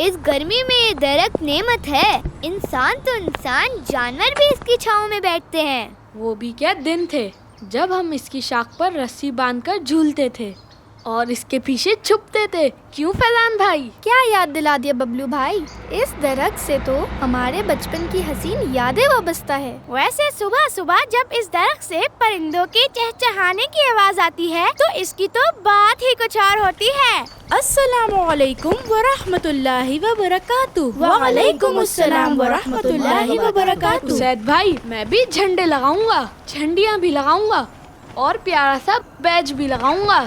इस गर्मी में ये दरख्त नेमत है। इंसान तो इंसान, जानवर भी इसकी छांव में बैठते हैं। वो भी क्या दिन थे जब हम इसकी शाख पर रस्सी बांधकर झूलते थे और इसके पीछे छुपते थे। क्यों फैजान भाई? क्या याद दिला दिया बबलू भाई। इस दरख्त से तो हमारे बचपन की हसीन यादें वाबस्ता है। वैसे सुबह सुबह जब इस दरख्त से परिंदों के चहचहाने की आवाज आती है तो इसकी तो बात ही कुछ और होती है। अस्सलामुअलैकुम वरहमतुल्लाहि वबरकातुहू। वालेकुम अस्सलाम वरहमतुल्लाहि वबरकातुहू। सैद भाई, मैं भी झंडे लगाऊंगा, झंडियाँ भी लगाऊंगा और प्यारा सा बैज भी लगाऊंगा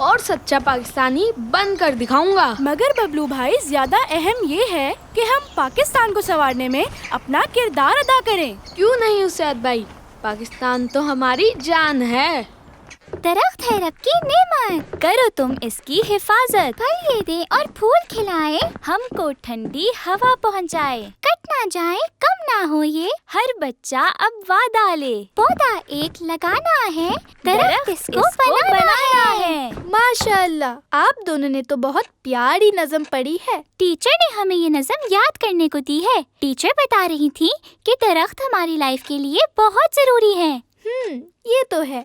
और सच्चा पाकिस्तानी बनकर दिखाऊंगा। मगर बबलू भाई, ज्यादा अहम ये है कि हम पाकिस्तान को संवारने में अपना किरदार अदा करें। क्यों नहीं उस्ताद भाई, पाकिस्तान तो हमारी जान है। दरख्त है रब की नेमत, करो तुम इसकी हिफाजत। फल ये दे और फूल खिलाए, हमको ठंडी हवा पहुँचाए। कट ना जाए, कम ना हो ये, हर बच्चा अब वादा ले। पौधा एक लगाना है, दरख्त इसको बनाना है। माशाअल्लाह, आप दोनों ने तो बहुत प्यारी नज़म पढ़ी है। टीचर ने हमें ये नज़म याद करने को दी है। टीचर बता रही थी कि दरख्त हमारी लाइफ के लिए बहुत जरूरी है। ये तो है।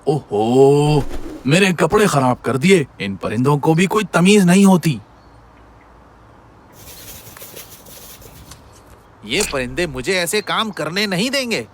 ओहो, मेरे कपड़े खराब कर दिए। इन परिंदों को भी कोई तमीज नहीं होती। ये परिंदे मुझे ऐसे काम करने नहीं देंगे।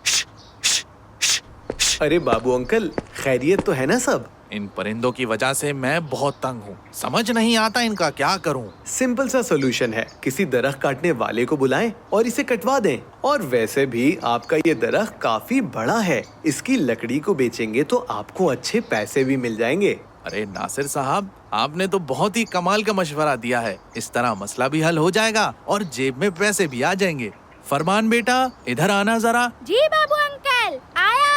अरे बाबू अंकल, खैरियत तो है ना सब? इन परिंदों की वजह से मैं बहुत तंग हूँ। समझ नहीं आता इनका क्या करूँ। सिंपल सा सोल्यूशन है, किसी दरख्त काटने वाले को बुलाएं और इसे कटवा दें। और वैसे भी आपका ये दरख्त काफी बड़ा है, इसकी लकड़ी को बेचेंगे तो आपको अच्छे पैसे भी मिल जाएंगे। अरे नासिर साहब, आपने तो बहुत ही कमाल का मशवरा दिया है। इस तरह मसला भी हल हो जाएगा और जेब में पैसे भी आ जाएंगे। फरमान बेटा, इधर आना जरा। जी बाबू अंकल, आया।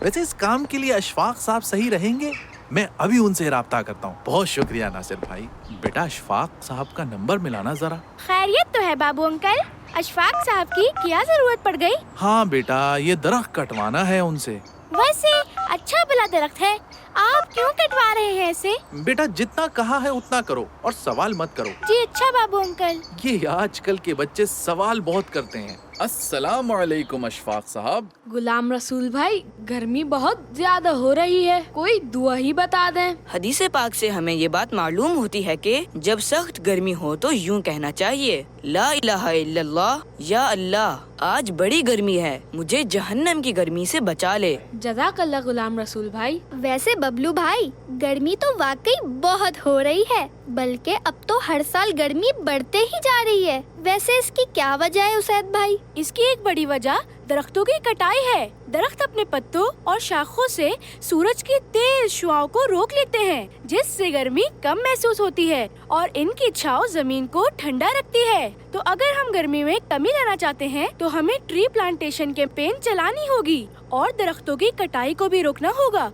वैसे इस काम के लिए अशफाक साहब सही रहेंगे? मैं अभी उनसे राब्ता करता हूँ। बहुत शुक्रिया नासिर भाई। बेटा, अशफाक साहब का नंबर मिलाना जरा। खैरियत तो है बाबू अंकल? अशफाक साहब की क्या जरूरत पड़ गई? हाँ बेटा, ये दरख्त कटवाना है उनसे। वैसे अच्छा भला दरख्त है, आप क्यों कटवा रहे हैं इसे? बेटा, जितना कहा है उतना करो और सवाल मत करो। जी अच्छा बाबू अंकल। ये आजकल के बच्चे सवाल बहुत करते हैं। अस्सलाम वालेकुम अशफाक साहब। गुलाम रसूल भाई, गर्मी बहुत ज्यादा हो रही है, कोई दुआ ही बता दें। हदीस पाक से हमें ये बात मालूम होती है कि जब सख्त गर्मी हो तो यूं कहना चाहिए, ला इलाहा इल्लल्लाह, या अल्लाह आज बड़ी गर्मी है, मुझे जहन्नम की गर्मी से बचा ले। जज़ाकल्लाह गुलाम रसूल भाई। वैसे बबलू भाई, गर्मी तो वाकई बहुत हो रही है, बल्कि अब तो हर साल गर्मी बढ़ते ही जा रही है। वैसे इसकी क्या वजह है उसैद भाई? इसकी एक बड़ी वजह दरख्तों की कटाई है। दरख्त अपने पत्तों और शाखों से सूरज की तेज शुआओं को रोक लेते हैं, जिससे गर्मी कम महसूस होती है और इनकी छांव जमीन को ठंडा रखती है। तो अगर हम गर्मी में कमी लाना चाहते हैं तो हमें ट्री प्लांटेशन कैंपेन चलानी होगी और दरख्तों की कटाई को भी रोकना होगा।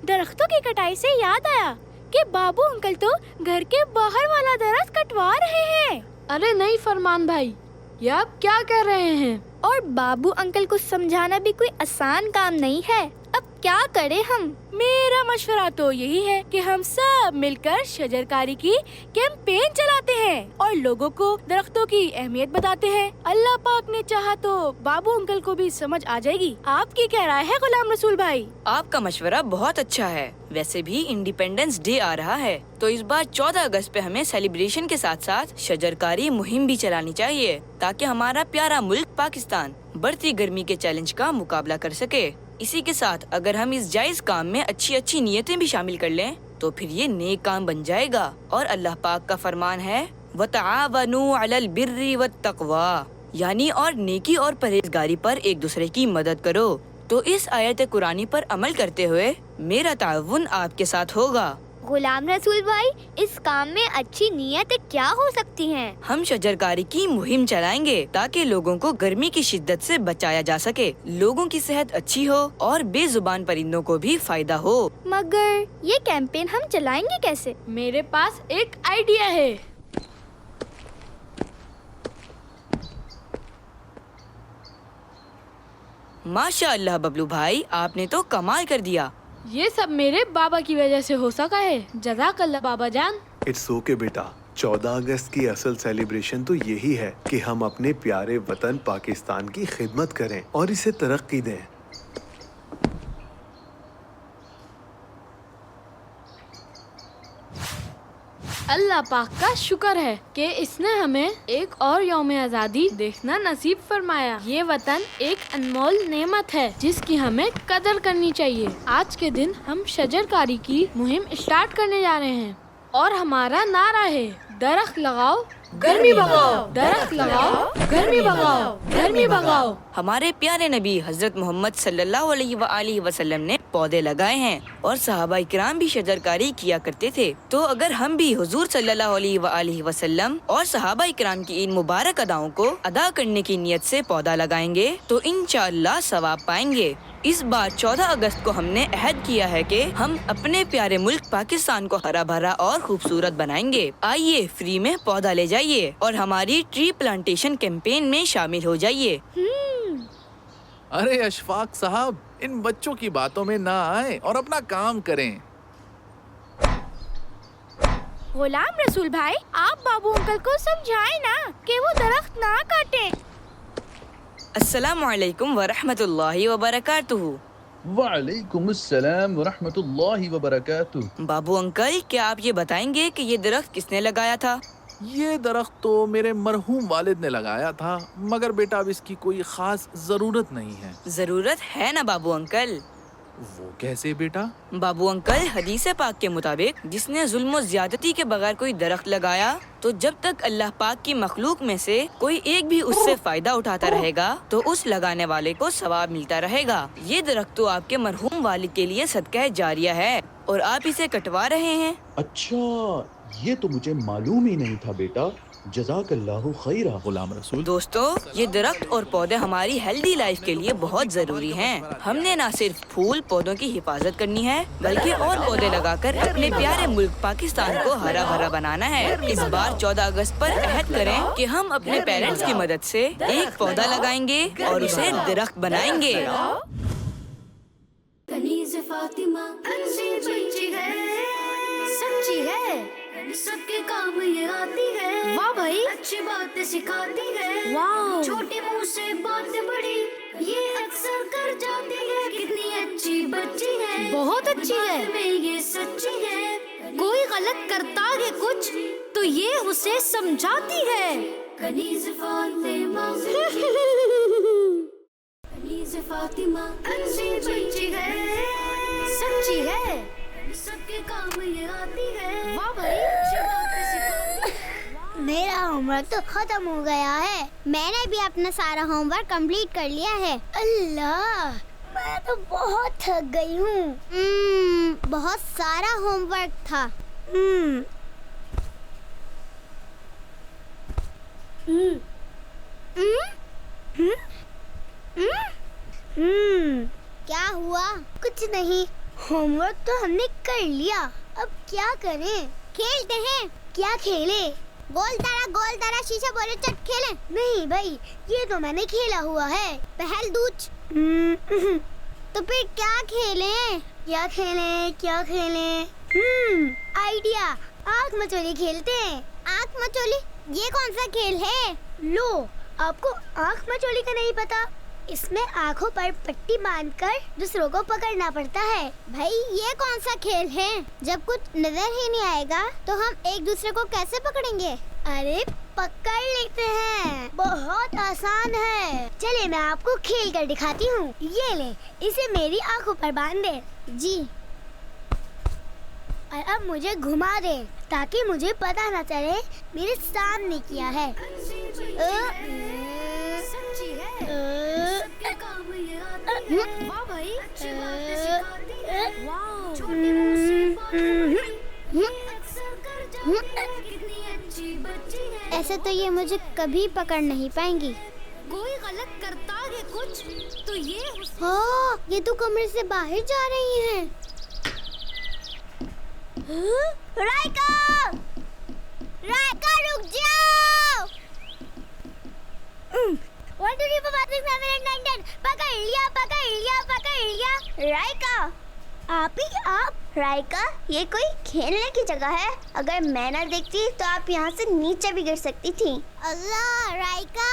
दरख्तों की कटाई से याद आया कि बाबू अंकल तो घर के बाहर वाला दरख्त कटवा रहे हैं। अरे नहीं फरमान भाई, ये आप क्या कह रहे हैं? और बाबू अंकल को समझाना भी कोई आसान काम नहीं है। अब क्या करें हम? मेरा मशवरा तो यही है कि हम सब मिलकर शजरकारी की कैंपेन चलाते हैं और लोगों को दरख्तों की अहमियत बताते हैं। अल्लाह पाक ने चाहा तो बाबू अंकल को भी समझ आ जाएगी। आपकी क्या राय है गुलाम रसूल भाई? आपका मशवरा बहुत अच्छा है। वैसे भी इंडिपेंडेंस डे आ रहा है, तो इस बार 14 अगस्त पे हमें सेलिब्रेशन के साथ साथ शजरकारी मुहिम भी चलानी चाहिए, ताकि हमारा प्यारा मुल्क पाकिस्तान बढ़ती गर्मी के चैलेंज का मुकाबला कर सके। इसी के साथ अगर हम इस जायज काम में अच्छी अच्छी नियतें भी शामिल कर लें तो फिर ये नेक काम बन जाएगा। और अल्लाह पाक का फरमान है, वतआवनु अलल बिर्रि वत्तक़वा, यानी और नेकी और परहेजगारी पर एक दूसरे की मदद करो। तो इस आयत कुरानी पर अमल करते हुए मेरा ताउन आपके साथ होगा। गुलाम रसूल भाई, इस काम में अच्छी नीयतें क्या हो सकती हैं? हम शजरकारी की मुहिम चलाएंगे ताकि लोगों को गर्मी की शिद्दत से बचाया जा सके, लोगों की सेहत अच्छी हो और बेजुबान परिंदों को भी फायदा हो। मगर ये कैंपेन हम चलाएंगे कैसे? मेरे पास एक आइडिया है। माशाअल्लाह बबलू भाई, आपने तो कमाल कर दिया। ये सब मेरे बाबा की वजह से हो सका है। जज़ाकल्लाह बाबा जान। इट्स ओके बेटा। 14 अगस्त की असल सेलिब्रेशन तो यही है कि हम अपने प्यारे वतन पाकिस्तान की खिदमत करें और इसे तरक्की दें। अल्लाह पाक का शुक्र है कि इसने हमें एक और यौम आज़ादी देखना नसीब फरमाया। ये वतन एक अनमोल नेमत है जिसकी हमें कदर करनी चाहिए। आज के दिन हम शजरकारी की मुहिम स्टार्ट करने जा रहे हैं और हमारा नारा है दरख्त लगाओ गर्मी भगाओ, दरख्त लगाओ गर्मी भगाओ, गर्मी भगाओ। हमारे प्यारे नबी हजरत मोहम्मद सल्लल्लाहु अलैहि वसल्लम ने पौधे लगाए हैं और सहाबा इकराम भी शजरकारी किया करते थे। तो अगर हम भी हुजूर सल्लल्लाहु अलैहि वसल्लम और सहाबा इकराम की इन मुबारक अदाओं को अदा करने की नियत से पौधा लगाएंगे तो इंशाअल्लाह सवाब पाएंगे। इस बार 14 अगस्त को हमने अहद किया है कि हम अपने प्यारे मुल्क पाकिस्तान को हरा भरा और खूबसूरत बनाएंगे। आइए फ्री में पौधा ले जाइए और हमारी ट्री प्लांटेशन कैंपेन में शामिल हो जाइए। अरे अशफाक साहब, इन बच्चों की बातों में ना आए और अपना काम करें। गुलाम रसूल भाई, आप बाबू अंकल को समझाएं ना कि वो दरख्त ना काटें। अस्सलामु अलैकुम वरहमतुल्लाहि वबरकातुहू। वालेकुम अस्सलाम वरहमतुल्लाहि वबरकातुहू। बाबू अंकल, क्या आप ये बताएंगे कि ये दरख्त किसने लगाया था? ये दरख्त तो मेरे मरहूम वालिद ने लगाया था, मगर बेटा अब इसकी कोई खास जरूरत नहीं है। जरूरत है ना बाबू अंकल। वो कैसे बेटा? बाबू अंकल, हदीस पाक के मुताबिक जिसने जुल्म और ज्यादती के बगैर कोई दरख्त लगाया तो जब तक अल्लाह पाक की मखलूक में से कोई एक भी उससे फायदा उठाता रहेगा तो उस लगाने वाले को सवाब मिलता रहेगा। ये दरख्त तो आपके मरहूम वालिद के लिए सदका जारिया है और आप इसे कटवा रहे हैं। अच्छा, ये तो मुझे मालूम ही नहीं था बेटा। जज़ाकल्लाहु खैरा गुलाम रसूल। दोस्तों, ये दरख्त और पौधे हमारी हेल्दी लाइफ के लिए बहुत जरूरी हैं। हमने न सिर्फ फूल पौधों की हिफाजत करनी है बल्कि और पौधे लगाकर अपने प्यारे मुल्क पाकिस्तान को हरा भरा बनाना है। इस बार 14 अगस्त पर अहद करें कि हम अपने पेरेंट्स की मदद से एक पौधा लगाएंगे और उसे दरख्त बनाएंगे। सच्ची है, सबके काम ये आती है। वाह भाई, अच्छी बातें सिखाती है। वाह, छोटे मुंह से बातें बड़ी ये अक्सर कर जाती है। कितनी अच्छी बच्ची है, बहुत अच्छी है। में ये सच्ची है, कोई गलत करता है कुछ तो ये उसे समझाती है। कनीज़ फातिमा, कनीज़ फातिमा अच्छी बच्ची है, सच्ची है, सबके काम ये आती है। वाह भाई, मेरा होमवर्क तो खत्म हो गया है। मैंने भी अपना सारा होमवर्क कंप्लीट कर लिया है। अल्लाह, मैं तो बहुत थक गई हूँ। बहुत सारा होमवर्क था। क्या हुआ? कुछ नहीं, होमवर्क तो हमने कर लिया। अब क्या करें? खेलते हैं। क्या खेले? गोल तारा शीशा बोले चट खेलें? नहीं भाई, ये तो मैंने खेला हुआ है। पहल दूच। तो फिर क्या खेलें? क्या खेलें? आइडिया, आँख मचोली खेलते हैं। आँख मचोली? ये कौन सा खेल है? लो, आपको आँख मचोली का नहीं पता? इसमें आँखों पर पट्टी बांधकर दूसरों को पकड़ना पड़ता है। भाई, ये कौन सा खेल है? जब कुछ नजर ही नहीं आएगा तो हम एक दूसरे को कैसे पकड़ेंगे? अरे पकड़ लेते हैं, बहुत आसान है। चलिए मैं आपको खेल कर दिखाती हूँ। ये ले, इसे मेरी आँखों पर बांध दे। जी, और अब मुझे घुमा दे ताकि मुझे पता न चले मेरे सामने किया है। ऐसे तो ये मुझे कभी पकड़ नहीं पाएंगी। कोई गलत करता है कुछ तो ये हाँ, ये तो कमरे से बाहर जा रही हैं। राइका, रुक जाओ। 1 2 3 4 5 6 7 8 9 10। पकड़ लिया। राइका, आप राइका, ये कोई खेलने की जगह है? अगर मैं ना देखती तो आप यहाँ से नीचे भी गिर सकती थी। अल्लाह राइका,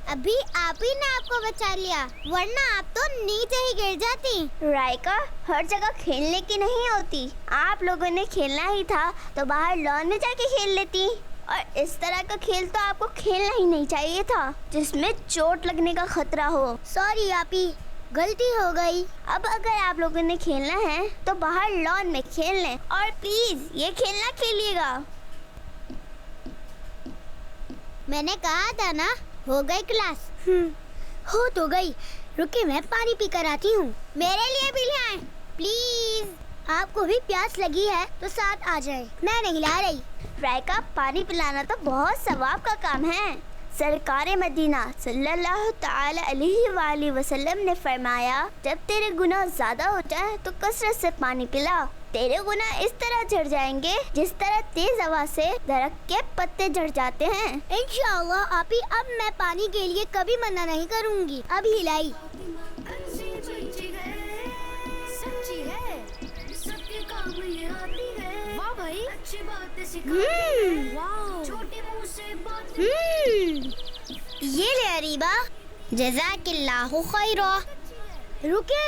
अभी आप ही ने आपको बचा लिया, वरना आप तो नीचे ही गिर जाती। राइका, हर जगह खेलने की नहीं होती। आप लोगों ने खेलना ही था तो बाहर लॉन में जाके खेल लेती। और इस तरह का खेल तो आपको खेलना ही नहीं चाहिए था, जिसमें चोट लगने का खतरा हो। सॉरी आपी, गलती हो गई। अब अगर आप लोगों ने खेलना है तो बाहर लॉन में खेल लें, और प्लीज ये खेलना खेलिएगा। मैंने कहा था ना, हो गई क्लास। हो तो गई। रुकिए, मैं पानी पी कर आती हूँ। मेरे लिए भी ले आए प्लीज। आपको भी प्यास लगी है तो साथ आ जाए, मैं नहीं ला रही। राइका, पानी पिलाना तो बहुत सवाब का काम है। सरकारे मदीना सल्लल्लाहु ताला अलैहि वसल्लम ने फरमाया, जब तेरे गुनाह ज्यादा हो जाए तो कसरत से पानी पिला। तेरे गुनाह इस तरह झड़ जाएंगे जिस तरह तेज हवा से दरख्त के पत्ते झड़ जाते हैं। इंशाअल्लाह आपी, अब मैं पानी के लिए कभी मना नहीं करूँगी। अब हिलाई। अच्छी बच्ची है, सच्ची है, सबके काम ये आती है। वाह भाई, अच्छी बातें सिखाती है, वाह, छोटे मुंह से बात। ये ले अरीबा, जज़ाकिल्लाहु खैरा। रुके,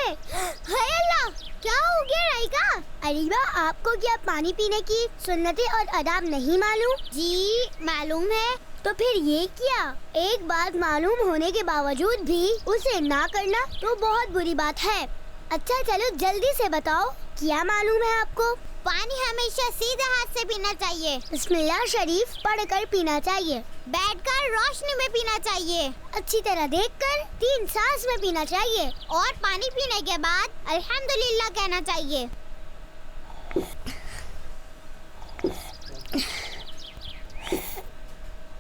हाय अल्लाह, क्या हो गया राइका? अरीबा, आपको क्या पानी पीने की सुन्नतें और आदाब नहीं मालूम? जी मालूम है। तो फिर ये क्या? एक बात मालूम होने के बावजूद भी उसे ना करना तो बहुत बुरी बात है। अच्छा चलो जल्दी से बताओ, क्या मालूम है आपको? पानी हमेशा सीधे हाथ से पीना चाहिए, बिस्मिल्लाह शरीफ पढ़कर पीना चाहिए, बैठकर रोशनी में पीना चाहिए, अच्छी तरह देखकर 3 सांस में पीना चाहिए, और पानी पीने के बाद अल्हम्दुलिल्लाह कहना चाहिए।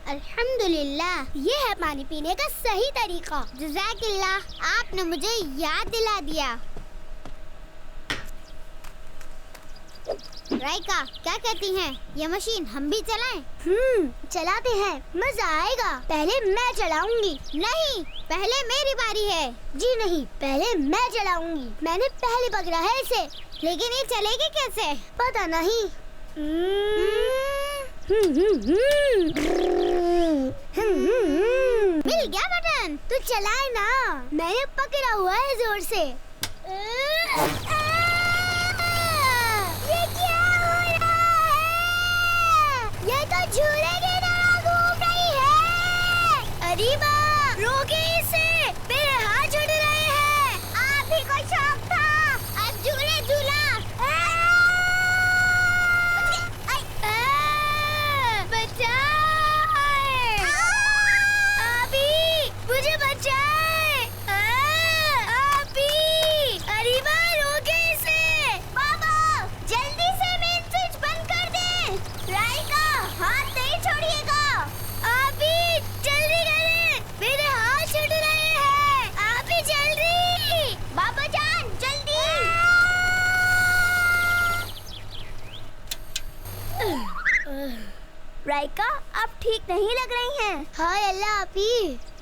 अल्हम्दुलिल्लाह, ये है पानी पीने का सही तरीका। जज़ाकिल्लाह, आपने मुझे याद दिला दिया। राइका, क्या कहती हैं? ये मशीन हम भी चलाएं? चलाते हैं, मजा आएगा। पहले मैं चलाऊंगी। नहीं, पहले मेरी बारी है। जी नहीं, पहले मैं चलाऊंगी। मैंने पहले पकड़ा है इसे। लेकिन ये चलेगी कैसे? पता नहीं। मिल गया बटन, तो चलाए ना। मैंने पकड़ा हुआ है जोर से। ये तो झूले की तरह घूम रही है। अरीबा, रोकिए इसे, मेरे हाथ जुड़ रहे हैं। आप ही को शौक था, अब झूले झूला। बचाए, अभी मुझे बचाए। अभी, अरीबा रोकिए इसे। बाबा, जल्दी से मेन स्विच बंद कर दे। राइका, हाथ नहीं छोड़िएगा। अभी जल्दी करें, मेरे हाथ छूट रहे हैं। अभी जल्दी, बाबा जान जल्दी। राइका, आप ठीक नहीं लग रही हैं। हाय अल्लाह आपी,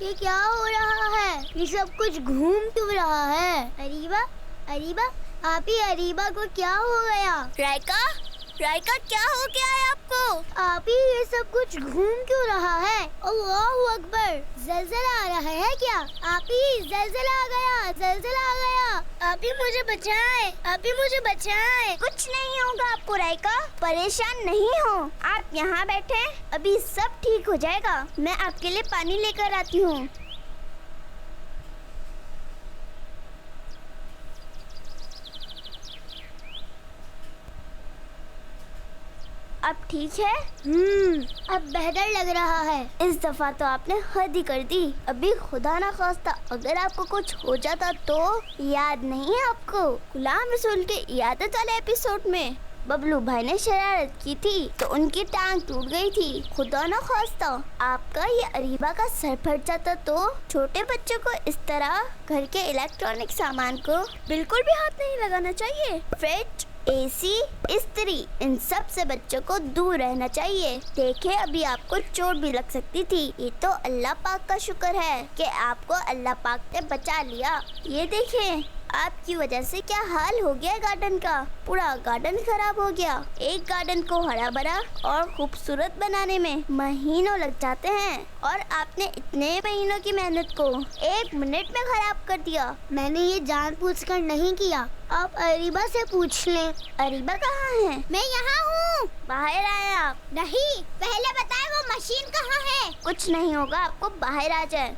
ये क्या हो रहा है? ये सब कुछ घूम क्यों रहा है? अरीबा, अरीबा, आपी, अरीबा को क्या हो गया? राइका, राइका, क्या हो गया है आपको? आपी, ये सब कुछ घूम क्यों रहा है? अल्लाहु अकबर, ज़लज़ला आ रहा है क्या? आपी, ज़लज़ला आ गया, ज़लज़ला आ गया। आपी मुझे बचाए, आपी मुझे बचाए। कुछ नहीं होगा आपको राइका, परेशान नहीं हो। आप यहाँ बैठे, अभी सब ठीक हो जाएगा। मैं आपके लिए पानी लेकर आती हूँ। अब ठीक है? अब बेहतर लग रहा है। इस दफा तो आपने हद ही कर दी। अभी खुदा ना खास्ता अगर आपको कुछ हो जाता तो? याद नहीं है आपको गुलाम रसूल के इयादत वाले एपिसोड में बबलू भाई ने शरारत की थी तो उनकी टांग टूट गई थी। खुदा ना खास्ता आपका ये अरीबा का सर फट जाता तो? छोटे बच्चों को इस तरह घर के इलेक्ट्रॉनिक सामान को बिल्कुल भी हाथ नहीं लगाना चाहिए। फ्रिज, एसी, इस्त्री, इन सब से बच्चों को दूर रहना चाहिए। देखे, अभी आपको चोट भी लग सकती थी। ये तो अल्लाह पाक का शुक्र है कि आपको अल्लाह पाक ने बचा लिया। ये देखें, आपकी वजह से क्या हाल हो गया गार्डन का। पूरा गार्डन खराब हो गया। एक गार्डन को हरा भरा और खूबसूरत बनाने में महीनों लग जाते हैं और आपने इतने महीनों की मेहनत को 1 मिनट में खराब कर दिया। मैंने ये जानबूझकर नहीं किया। आप अरीबा से पूछ लें। अरीबा कहाँ है? मैं यहाँ हूँ। बाहर आए आप? नहीं, पहले बताए वो मशीन कहाँ है? कुछ नहीं होगा, आपको बाहर आ जाए।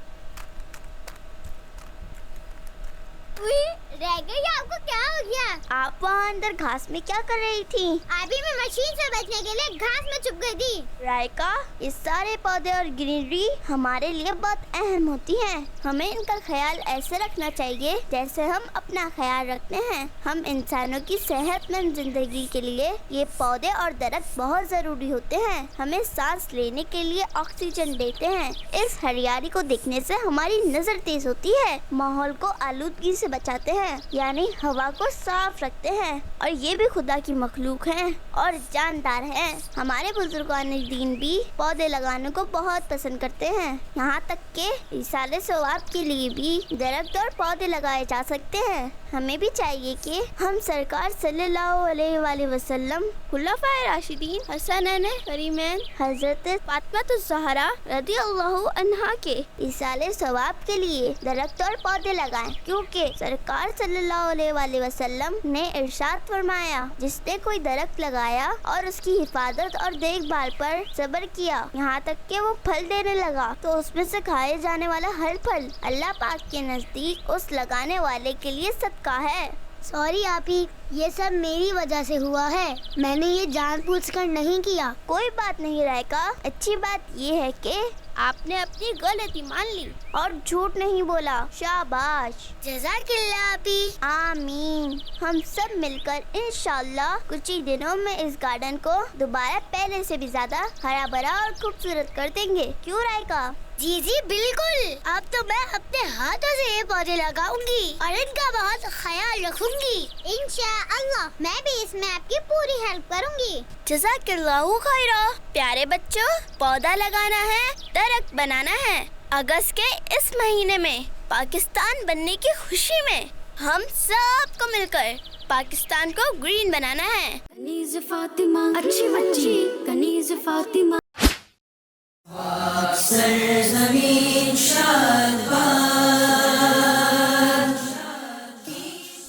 रह गई, आपको क्या हो गया? आप वहाँ अंदर घास में क्या कर रही थी? अभी मैं मशीन से बचने के लिए घास में छुप गई थी। रायका, इस सारे पौधे और ग्रीनरी हमारे लिए बहुत अहम होती हैं। हमें इनका ख्याल ऐसे रखना चाहिए जैसे हम अपना ख्याल रखते हैं। हम इंसानों की सेहतमंद जिंदगी के लिए ये पौधे और दरख्त बहुत जरूरी होते हैं। हमें सांस लेने के लिए ऑक्सीजन देते हैं। इस हरियाली को देखने से हमारी नजर तेज होती है, माहौल को आलूदगी से बचाते हैं, यानी हवा को साफ रखते हैं। और ये भी खुदा की मखलूक हैं और जानदार हैं। हमारे बुजुर्गान दीन भी पौधे लगाने को बहुत पसंद करते हैं। यहाँ तक के इसाले सवाब के लिए भी दरख्त और पौधे लगाए जा सकते हैं। हमें भी चाहिए कि हम सरकार सल्लल्लाहु अलैहि वसल्लम, खुलाफाए राशिदीन, हसनैन करीमैन, हजरत फातिमा रदियल्लाहु अन्हा के इसाले सवाब के लिए दरख्त और पौधे लगाएं, क्योंकि सरकार सल्लल्लाहु अलैहि वसल्लम ने इरशाद फरमाया, जिसने कोई दरख्त लगाया और उसकी हिफाजत और देखभाल पर सब्र किया, यहाँ तक कि वो फल देने लगा, तो उसमें से खाए जाने वाला हर फल अल्लाह पाक के नजदीक उस लगाने वाले के लिए सदका है। सॉरी आपी, ये सब मेरी वजह से हुआ है। मैंने ये जानबूझकर नहीं किया। कोई बात नहीं रायका, अच्छी बात ये है कि आपने अपनी गलती मान ली और झूठ नहीं बोला। शाबाश, जज़ाकल्लाह आपी। आमीन। हम सब मिलकर इंशाल्लाह कुछ ही दिनों में इस गार्डन को दोबारा पहले से भी ज्यादा हरा भरा और खूबसूरत कर देंगे। क्यों रायका? जी जी बिल्कुल। अब तो मैं अपने हाथों से ये पौधे लगाऊंगी और इनका बहुत ख्याल रखूंगी। इंशाअल्लाह मैं भी इसमें आपकी पूरी हेल्प करूंगी। जज़ाकल्लाहु खैरा। प्यारे बच्चों, पौधा लगाना है, दरख्त बनाना है। अगस्त के इस महीने में पाकिस्तान बनने की खुशी में हम सबको मिलकर पाकिस्तान को ग्रीन बनाना है। कनीज़ फातिमा, अच्छी बच्ची कनीज़ फातिमा।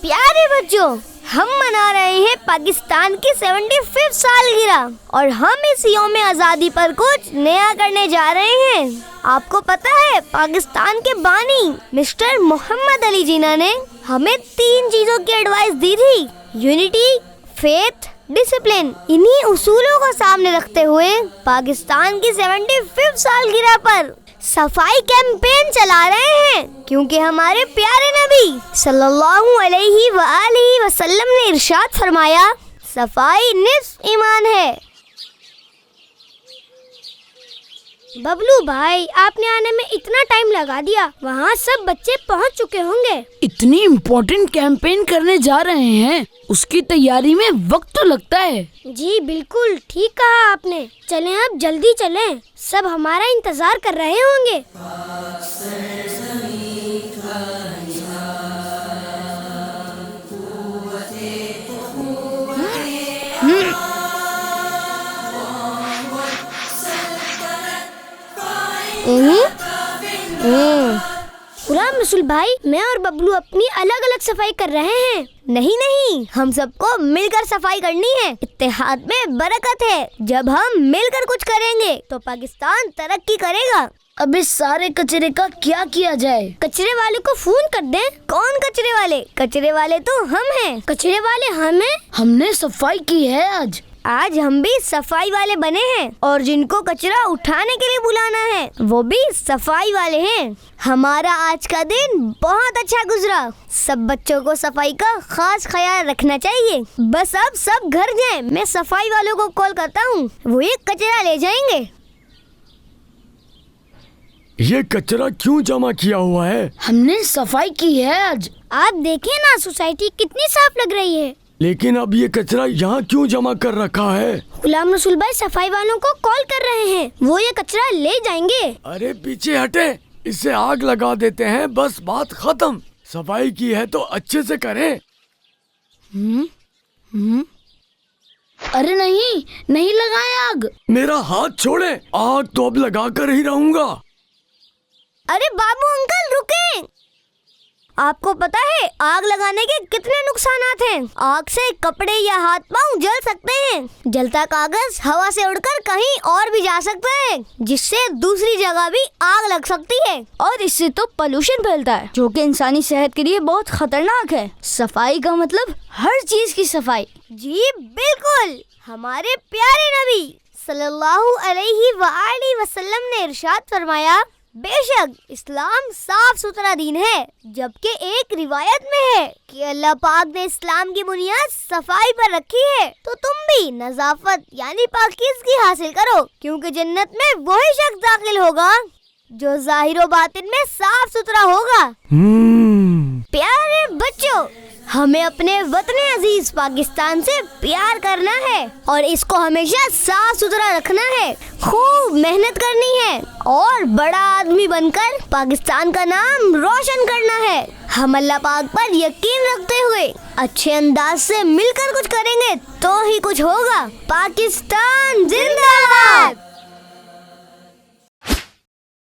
प्यारे बच्चों, हम मना रहे हैं पाकिस्तान की 75वीं सालगिरह और हम इस यौम आज़ादी पर कुछ नया करने जा रहे हैं। आपको पता है, पाकिस्तान के बानी मिस्टर मोहम्मद अली जिन्ना ने हमें 3 चीजों की एडवाइस दी थी: यूनिटी, फेथ, डिसिप्लिन। इन्हीं उसूलों को सामने रखते हुए पाकिस्तान की 75वीं सालगिरह पर सफाई कैंपेन चला रहे हैं, क्योंकि हमारे प्यारे नबी सल्लल्लाहु अलैहि वसल्लम ने इरशाद फरमाया, सफाई निस्फ ईमान है। बबलू भाई, आपने आने में इतना टाइम लगा दिया, वहाँ सब बच्चे पहुँच चुके होंगे। इतनी इम्पोर्टेंट कैंपेन करने जा रहे हैं, उसकी तैयारी में वक्त तो लगता है। जी बिल्कुल ठीक कहा आपने। चलें, अब जल्दी चलें, सब हमारा इंतजार कर रहे होंगे। गुलाम रसूल भाई, मैं और बबलू अपनी अलग अलग सफाई कर रहे हैं। नहीं, हम सबको मिलकर सफाई करनी है। इत्तेहाद में बरकत है। जब हम मिलकर कुछ करेंगे तो पाकिस्तान तरक्की करेगा। अब इस सारे कचरे का क्या किया जाए? कचरे वाले को फोन कर दें। कौन कचरे वाले? कचरे वाले तो हम हैं। कचरे वाले हम हैं? हमने सफाई की है आज हम भी सफाई वाले बने हैं और जिनको कचरा उठाने के लिए बुलाना है वो भी सफाई वाले हैं। हमारा आज का दिन बहुत अच्छा गुजरा। सब बच्चों को सफाई का खास ख्याल रखना चाहिए। बस अब सब घर जाएं। मैं सफाई वालों को कॉल करता हूँ, वो ये कचरा ले जाएंगे। ये कचरा क्यों जमा किया हुआ है? हमने सफाई की है आज। आप देखें ना, सोसाइटी कितनी साफ लग रही है। लेकिन अब ये कचरा यहाँ क्यों जमा कर रखा है? गुलाम रसूल भाई सफाई वालों को कॉल कर रहे हैं, वो ये कचरा ले जाएंगे। अरे पीछे हटे, इससे आग लगा देते हैं, बस बात खत्म। सफाई की है तो अच्छे से करें। अरे नहीं, नहीं लगाए आग। मेरा हाथ छोड़े, आग तो अब लगा कर ही रहूंगा। अरे बाबू अंकल रुकें। आपको पता है आग लगाने के कितने नुकसानात हैं? आग से कपड़े या हाथ पांव जल सकते हैं। जलता कागज हवा से उड़कर कहीं और भी जा सकता है, जिससे दूसरी जगह भी आग लग सकती है। और इससे तो पोल्यूशन फैलता है, जो कि इंसानी सेहत के लिए बहुत खतरनाक है। सफाई का मतलब हर चीज की सफाई। जी बिल्कुल। हमारे प्यारे नबी सल्लल्लाहु अलैहि वसल्लम ने इरशाद फरमाया, बेशक इस्लाम साफ सुथरा दीन है। जबकि एक रिवायत में है कि अल्लाह पाक ने इस्लाम की बुनियाद सफाई पर रखी है। तो तुम भी नजाफत यानी पाकीज़गी हासिल करो, क्योंकि जन्नत में वही शख्स दाखिल होगा जो जाहिर व बातिन में साफ सुथरा होगा। प्यारे बच्चों, हमें अपने वतन अजीज पाकिस्तान से प्यार करना है और इसको हमेशा साफ सुथरा रखना है, खूब मेहनत करनी है और बड़ा आदमी बनकर पाकिस्तान का नाम रोशन करना है। हम अल्लाह पाक पर यकीन रखते हुए अच्छे अंदाज से मिलकर कुछ करेंगे तो ही कुछ होगा। पाकिस्तान जिंदाबाद।